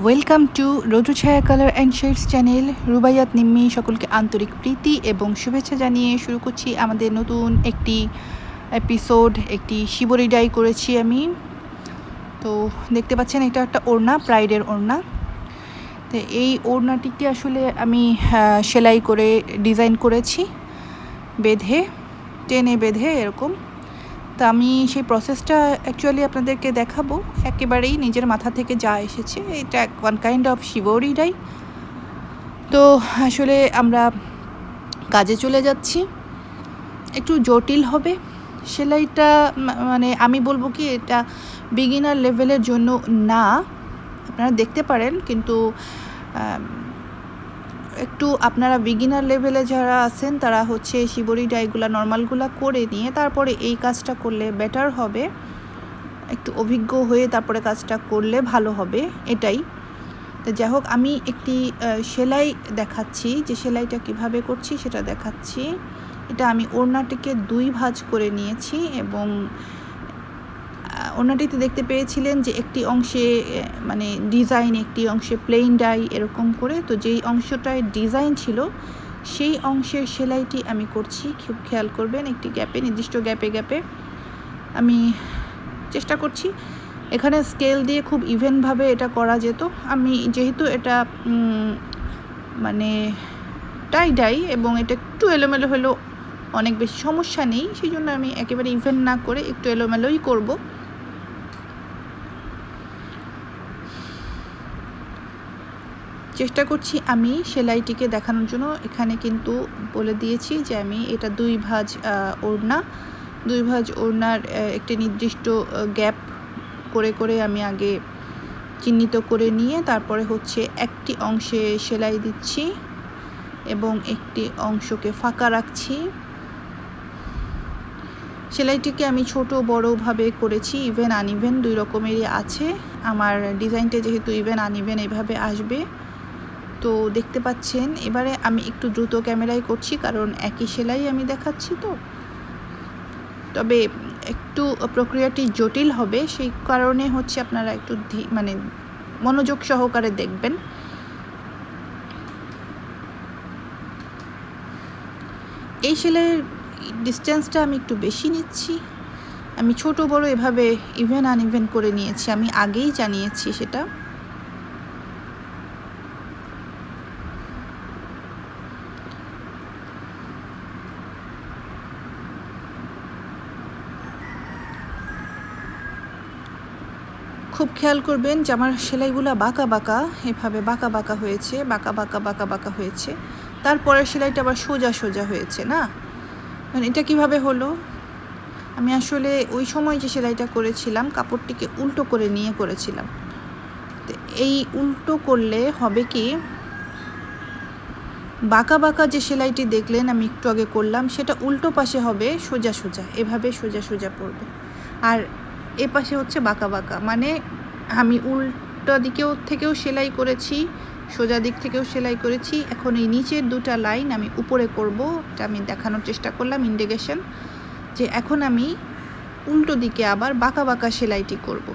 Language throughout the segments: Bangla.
ওয়েলকাম টু রোজু ছায়া colour and shades channel. Rubaiyat Nimmi সকলকে আন্তরিক প্রীতি এবং শুভেচ্ছা জানিয়ে শুরু করছি আমাদের নতুন একটি এপিসোড। একটি শিবরি ডাই করেছি আমি। তো দেখতে পাচ্ছেন এটা একটা ওড়না, প্রাইডের ওড়না। তো এই ওড়নাটিকে আসলে আমি সেলাই করে ডিজাইন করেছি, টেনে বেঁধে এরকম। তো আমি সেই প্রসেসটা অ্যাকচুয়ালি আপনাদেরকে দেখাবো, একেবারেই নিজের মাথা থেকে যা এসেছে। এটা ওয়ান কাইন্ড অফ শিবরি ডাই। তো আসলে আমরা কাজে চলে যাচ্ছি। একটু জটিল হবে সেলাইটা, মানে আমি বলবো কি এটা বিগিনার লেভেলের জন্য না, আপনারা দেখতে পারেন, কিন্তু একটু আপনারা বিগিনার লেভেলে যারা আছেন তারা হচ্ছে শিবরি ডাইগুলা নর্মালগুলা করে নিয়ে তারপরে এই কাজটা করলে বেটার হবে। একটু অভিজ্ঞ হয়ে তারপরে কাজটা করলে ভালো হবে, এটাই। তো যাই হোক, আমি একটি সেলাই দেখাচ্ছি, যে সেলাইটা কিভাবে করছি সেটা দেখাচ্ছি। এটা আমি ওড়নাটিকে 2 ভাঁজ করে নিয়েছি এবং ওড়নাটিতে দেখতে পেয়েছিলেন যে একটি অংশে মানে ডিজাইন, একটি অংশে প্লেন ডাই এরকম করে। তো যেই অংশটায় ডিজাইন ছিল সেই অংশের সেলাইটি আমি করছি। খুব খেয়াল করবেন, একটি গ্যাপে, নির্দিষ্ট গ্যাপে আমি চেষ্টা করছি। এখানে স্কেল দিয়ে খুব ইভেনভাবে এটা করা যেত। আমি যেহেতু এটা মানে টাই ডাই এবং এটা একটু এলোমেলো হলেও অনেক বেশি সমস্যা নেই, সেই জন্য আমি একেবারে ইভেন না করে একটু এলোমেলোই করব। চেষ্টা করছি আমি সেলাইটিকে দেখানোর জন্য। এখানে কিন্তু বলে দিয়েছি যে আমি এটা 2 ভাঁজ ওড়না, 2 ভাঁজ ওড়নার একটি নির্দিষ্ট গ্যাপ করে আমি আগে চিহ্নিত করে নিয়ে তারপরে হচ্ছে একটি অংশে সেলাই দিচ্ছি এবং একটি অংশকে ফাঁকা রাখছি। সেলাইটিকে আমি ছোট বড়ভাবে করেছি, ইভেন আনইভেন 2 রকমেরই আছে। আমার ডিজাইনটা যেহেতু ইভেন আনইভেন এভাবে আসবে, তো দেখতে পাচ্ছেন। এবারে আমি একটু দ্রুত ক্যামেরায় করছি কারণ একই সেলাই আমি দেখাচ্ছি, তো তবে একটু প্রক্রিয়াটি জটিল হবে, সেই কারণে হচ্ছে আপনারা একটু মানে মনোযোগ সহকারে দেখবেন। এই সেলাইয়ের ডিস্টেন্সটা আমি একটু বেশি নিচ্ছি। আমি ছোট বড় এভাবে ইভেন আনইভেন করে নিয়েছি, আমি আগেই জানিয়েছি সেটা। খুব খেয়াল করবেন যে আমার সেলাইগুলো বাঁকা বাঁকা, এভাবে বাঁকা বাঁকা হয়েছে, বাঁকা বাঁকা হয়েছে। তারপরের সেলাইটা আবার সোজা সোজা হয়েছে না। মানে এটা কিভাবে হলো? আমি আসলে ওই সময় যে সেলাইটা করেছিলাম কাপড়টিকে উল্টো করে নিয়ে করেছিলাম। তো এই উল্টো করলে হবে কি, বাঁকা বাঁকা যে সেলাইটি দেখলেন আমি একটু আগে করলাম সেটা উল্টো পাশে হবে সোজা সোজা, এভাবে সোজা সোজা পড়বে। আর এ পাশে হচ্ছে বাঁকা বাঁকা, মানে আমি উল্টো দিকেও থেকেও সেলাই করেছি, সোজা দিক থেকেও সেলাই করেছি। এখন এই নিচের 2টা লাইন আমি উপরে করব, এটা আমি দেখানোর চেষ্টা করলাম ইন্ডিকেশন, যে এখন আমি উল্টো দিকে আবার বাঁকা বাঁকা সেলাইটি করব।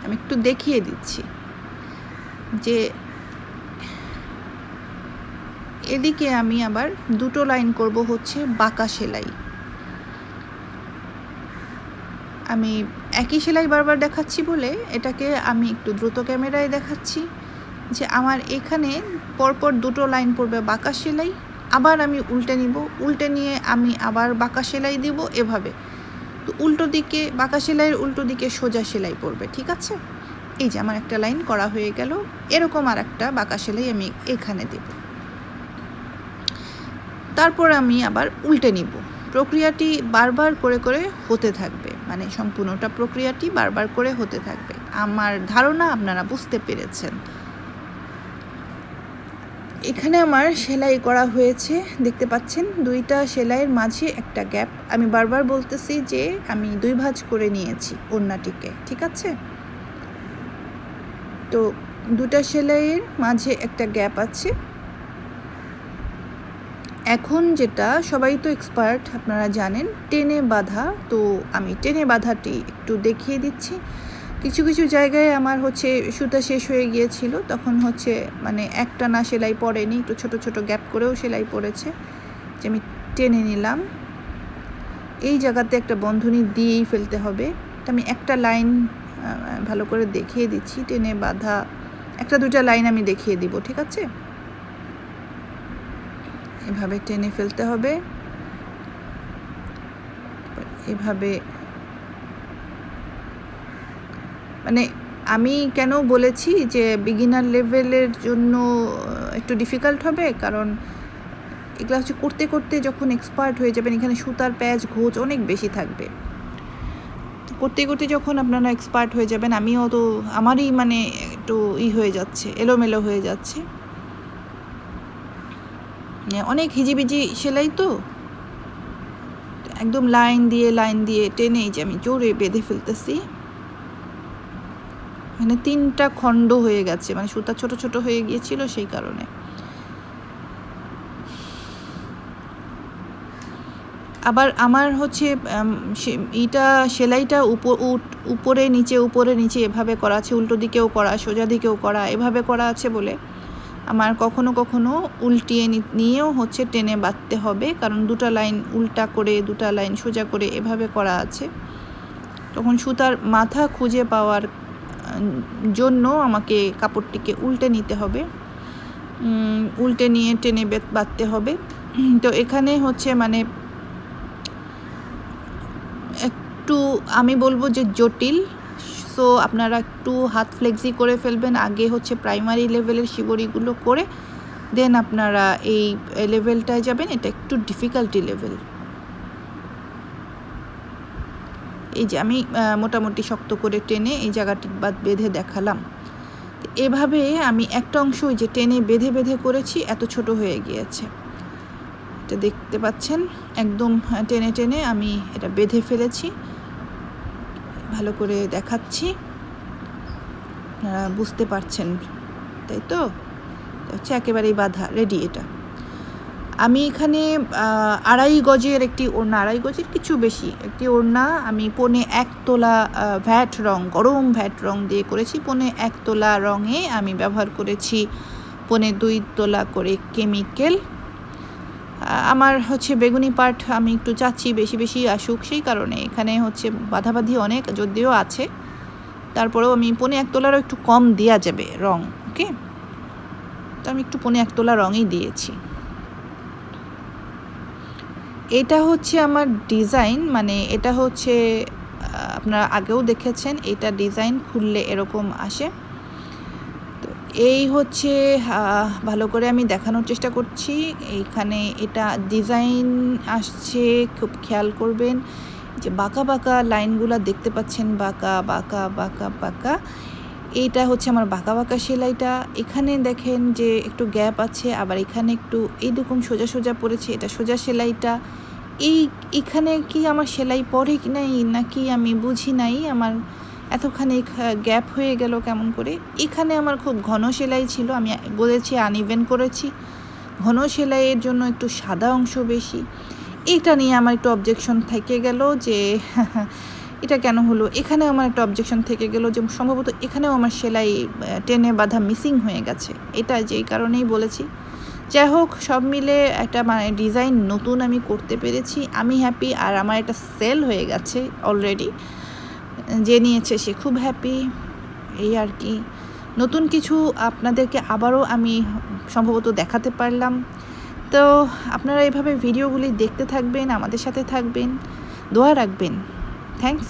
আমি একটু দেখিয়ে দিচ্ছি যে এদিকে আমি আবার 2টো লাইন করব হচ্ছে বাঁকা সেলাই। আমি একই সেলাই বারবার দেখাচ্ছি বলে এটাকে আমি একটু দ্রুত ক্যামেরায় দেখাচ্ছি, যে আমার এখানে পরপর 2টো লাইন পড়বে বাঁকা সেলাই, আবার আমি উল্টে নিব, উল্টে নিয়ে আমি আবার বাঁকা সেলাই দিব, এভাবে। তো উল্টো দিকে বাঁকা সেলাইয়ের উল্টো দিকে সোজা সেলাই পড়বে, ঠিক আছে? এই যে আমার একটা লাইন করা হয়ে গেল, এরকম আর একটা বাঁকা সেলাই আমি এখানে দেব। তারপর আমি আবার উল্টে নিব। প্রক্রিয়াটি বারবার করে করে হতে থাকবে, মানে সম্পূর্ণটা প্রক্রিয়াটি বারবার করে হতে থাকবে। আমার ধারণা আপনারা বুঝতে পেরেছেন। এখানে আমার সেলাই করা হয়েছে, দেখতে পাচ্ছেন 2টা সেলাইয়ের মাঝে একটা গ্যাপ। আমি বারবার বলতেছি যে আমি 2 ভাঁজ করে নিয়েছি ওড়নাটিকে, ঠিক আছে? তো 2টা সেলাইয়ের মাঝে একটা গ্যাপ আছে। এখন যেটা সবাই তো এক্সপার্ট, আপনারা জানেন টেনে বাঁধা। তো আমি টেনে বাঁধাটি একটু দেখিয়ে দিচ্ছি। কিছু কিছু জায়গায় আমার হচ্ছে সুতা শেষ হয়ে গিয়েছিল, তখন হচ্ছে মানে একটা না সেলাই পড়েনি, একটু ছোট ছোট গ্যাপ করেও সেলাই পড়েছে, যে আমি টেনে নিলাম। এই জায়গাতে একটা বন্ধনী দিয়েই ফেলতে হবে। তো আমি একটা লাইন ভালো করে দেখিয়ে দিচ্ছি, টেনে বাঁধা একটা দুটা লাইন আমি দেখিয়ে দিব, ঠিক আছে? এভাবে টেনে ফেলতে হবে, এভাবে। মানে আমি কেন বলেছি যে বিগিনার লেভেলের জন্য একটু ডিফিকাল্ট হবে, কারণ এগুলো হচ্ছে করতে করতে যখন এক্সপার্ট হয়ে যাবেন, এখানে সুতার প্যাচ ঘোচ অনেক বেশি থাকবে। করতে করতে যখন আপনারা এক্সপার্ট হয়ে যাবেন, আমিও তো আমারই মানে একটু হয়ে যাচ্ছে, এলোমেলো হয়ে যাচ্ছে, অনেক হিজিবিজি সেলাই তো, একদম লাইন দিয়ে টেনে যে আমি জোরে বেঁধে ফেলতেছি। মানে 3টা খণ্ড হয়ে গেছে, মানে সুতা ছোট ছোট হয়ে গিয়েছিল সেই কারণে। আবার আমার হচ্ছে এইটা সেলাইটা উপরে নিচে এভাবে করা আছে, উল্টো দিকেও করা, সোজা দিকেও করা, এভাবে করা আছে বলে আমার কখনো কখনো উল্টিয়ে নিয়েও হচ্ছে টেনে বাঁধতে হবে, কারণ দুটা লাইন উল্টা করে দুটা লাইন সোজা করে এভাবে করা আছে। তখন সুতার মাথা খুঁজে পাওয়ার জন্য আমাকে কাপড়টিকে উল্টে নিতে হবে, উল্টে নিয়ে টেনে বাঁধতে হবে। তো এখানে হচ্ছে মানে একটু আমি বলবো যে জটিল। সো আপনারা একটু হাত ফ্লেক্সি করে ফেলবেন, আগে হচ্ছে প্রাইমারি লেভেলের শিবরিগুলো করে দেন আপনারা এই লেভেলটায় যাবেন। এটা একটু ডিফিকাল্টি লেভেল। এই যে আমি মোটামুটি শক্ত করে টেনে এই জায়গাটি বেঁধে দেখালাম। এভাবে আমি একটা অংশ ওই যে টেনে বেঁধে করেছি, এত ছোট হয়ে গিয়েছে, এটা দেখতে পাচ্ছেন। একদম টেনে টেনে আমি এটা বেঁধে ফেলেছি, ভালো করে দেখাচ্ছি, আপনারা বুঝতে পারছেন তাই তো? হচ্ছে একেবারেই বাঁধা রেডি। এটা আমি এখানে 2.5 গজের একটি ওড়না, 2.5 গজের কিছু বেশি একটি ওড়না আমি 1.25 তোলা ভ্যাট রং, গরম ভ্যাট রং দিয়ে করেছি। 1.25 তোলা রঙে আমি ব্যবহার করেছি 1.25 তোলা করে কেমিক্যাল। আমার হচ্ছে বেগুনি পার্ট আমি একটু চাচ্ছি বেশি আসুক, সেই কারণে এখানে হচ্ছে বাঁধাবাঁধি অনেক যদিও আছে, তারপরেও আমি 1.25 তোলারও একটু কম দেওয়া যাবে রং, ওকে? তো আমি একটু 1.25 তোলা রঙই দিয়েছি। এটা হচ্ছে আমার ডিজাইন, মানে এটা হচ্ছে আপনারা আগেও দেখেছেন, এটা ডিজাইন খুললে এরকম আসে। তো এই হচ্ছে ভালো করে আমি দেখানোর চেষ্টা করছি। এইখানে এটা ডিজাইন আসছে, খুব খেয়াল করবেন যে বাঁকা বাঁকা লাইনগুলো দেখতে পাচ্ছেন, বাঁকা বাঁকা বাঁকা বাঁকা। এইটা হচ্ছে আমার বাঁকা বাঁকা সেলাইটা। এখানে দেখেন যে একটু গ্যাপ আছে, আবার এখানে একটু এইরকম সোজা পড়েছে, এটা সোজা সেলাইটা। এখানে কি আমার সেলাই পড়ে কি নাই নাকি আমি বুঝি নাই, আমার এতখানি গ্যাপ হয়ে গেল কেমন করে। এখানে আমার খুব ঘন সেলাই ছিল, আমি বলেছি আনইভেন করেছি, ঘন সেলাইয়ের জন্য একটু সাদা অংশ বেশি। এটা নিয়ে আমার একটু অবজেকশন থেকে গেল যে এটা কেন হলো। এখানে আমার একটা অবজেকশন থেকে গেল যে সম্ভবত এখানেও আমার সেলাই টেনে বাঁধা মিসিং হয়ে গেছে, এটা যেই কারণেই বলেছি। যাই হোক, সব মিলে একটা মানে ডিজাইন নতুন আমি করতে পেরেছি, আমি হ্যাপি। আর আমার এটা সেল হয়ে গেছে অলরেডি, যে নিয়েছে সে খুব হ্যাপি। এই আর কি, নতুন কিছু আপনাদেরকে আবারও আমি সম্ভবত দেখাতে পারলাম। তো আপনারা এইভাবে ভিডিওগুলি দেখতে থাকবেন, আমাদের সাথে থাকবেন, দোয়া রাখবেন। থ্যাঙ্কস।